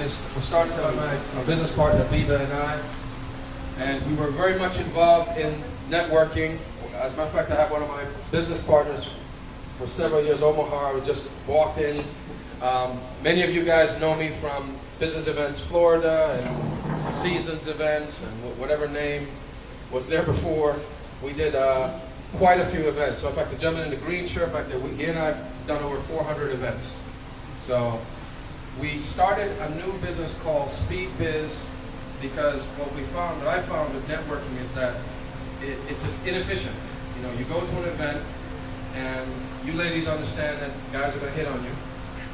was started by my business partner, Biba, and I. And we were very much involved in networking. As a matter of fact, I have one of my business partners for several years, Omaha, who just walked in. Many of you guys know me from Business Events Florida and Seasons Events and whatever name was there before. We did quite a few events. So in fact, the gentleman in the green shirt back there, he and I have done over 400 events. So we started a new business called SpeedBiz because what I found with networking is that it's inefficient. You know, you go to an event and you ladies understand that guys are going to hit on you,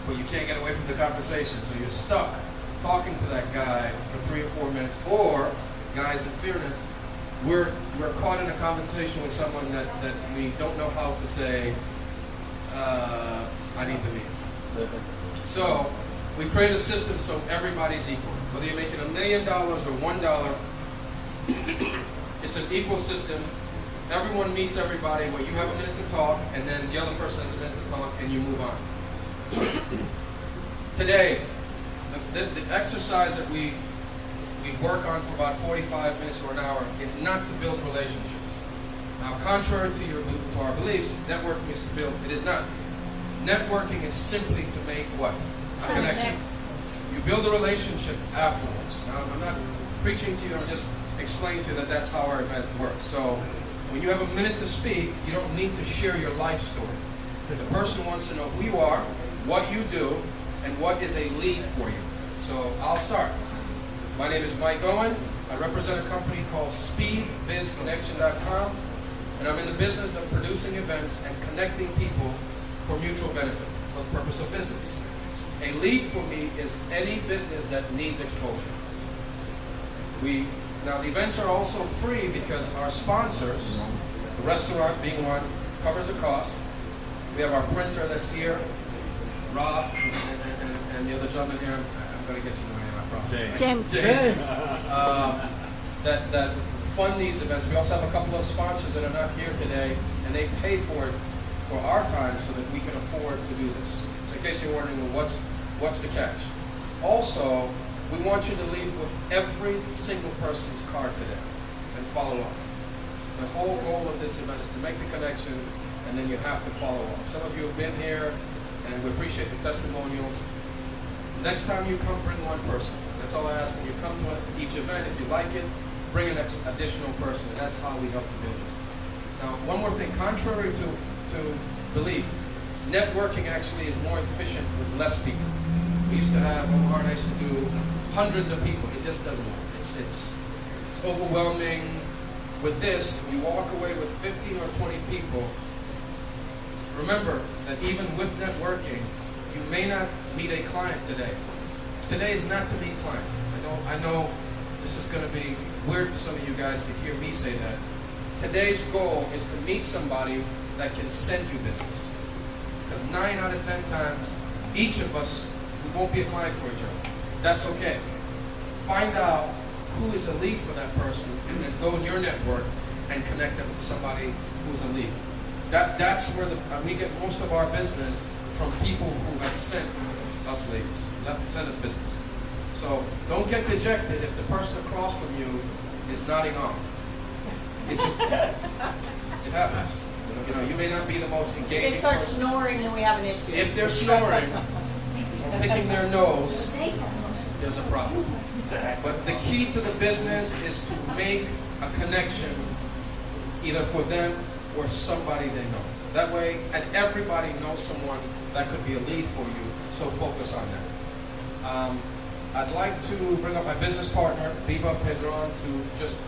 but you can't get away from the conversation. So you're stuck talking to that guy for 3 or 4 minutes. Or, guys, in fairness, we're caught in a conversation with someone that we don't know how to say, I need to leave. So we create a system so everybody's equal. Whether you're making $1 million or $1, it's an equal system. Everyone meets everybody where you have a minute to talk, and then the other person has a minute to talk, and you move on. Today, the exercise that we work on for about 45 minutes or an hour is not to build relationships. Now, contrary to our beliefs, networking is to build. It is not. Networking is simply to make what? A connection. You build a relationship afterwards. Now, I'm not preaching to you, I'm just explaining to you that that's how our event works. So, when you have a minute to speak, you don't need to share your life story. The person wants to know who you are, what you do, and what is a lead for you. So, I'll start. My name is Mike Owen. I represent a company called SpeedBiz Connection.com, and I'm in the business of producing events and connecting people for mutual benefit, for the purpose of business. A lead for me is any business that needs exposure. Now the events are also free because our sponsors, the restaurant being one, covers the cost. We have our printer that's here, Rob, and the other gentleman here. I'm going to get you my name, I promise. James. That fund these events. We also have a couple of sponsors that are not here today, and they pay for it for our time so that we can afford to do this. So in case you're wondering, well, what's the catch? Also, we want you to leave with every single person's card today and follow up. The whole goal of this event is to make the connection, and then you have to follow up. Some of you have been here, and we appreciate the testimonials. Next time you come, bring one person. That's all I ask. When you come to each event, if you like it, bring an additional person, and that's how we help to build this. Now, one more thing. Contrary to belief, networking actually is more efficient with less people. We used to have, Omar and I used to do hundreds of people. It just doesn't work. It's overwhelming. With this, you walk away with 15 or 20 people. Remember that even with networking, you may not meet a client today. Today is not to meet clients. I know this is going to be weird to some of you guys to hear me say that. Today's goal is to meet somebody that can send you business. Because 9 out of 10 times, each of us, we won't be a client for each other. That's okay. Find out who is a lead for that person, and then go in your network and connect them to somebody who's a lead. That's where we get most of our business from people who have sent us leads, sent us business. So don't get dejected if the person across from you is nodding off. It happens. You know, you may not be the most engaging If they start person. snoring, then we have an issue. If they're snoring or picking their nose, there's a problem. But the key to the business is to make a connection either for them or somebody they know. That way, and everybody knows someone that could be a lead for you, so focus on that. I'd like to bring up my business partner, Biba Pedron, to just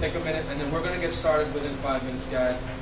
take a minute, and then we're going to get started within 5 minutes, guys.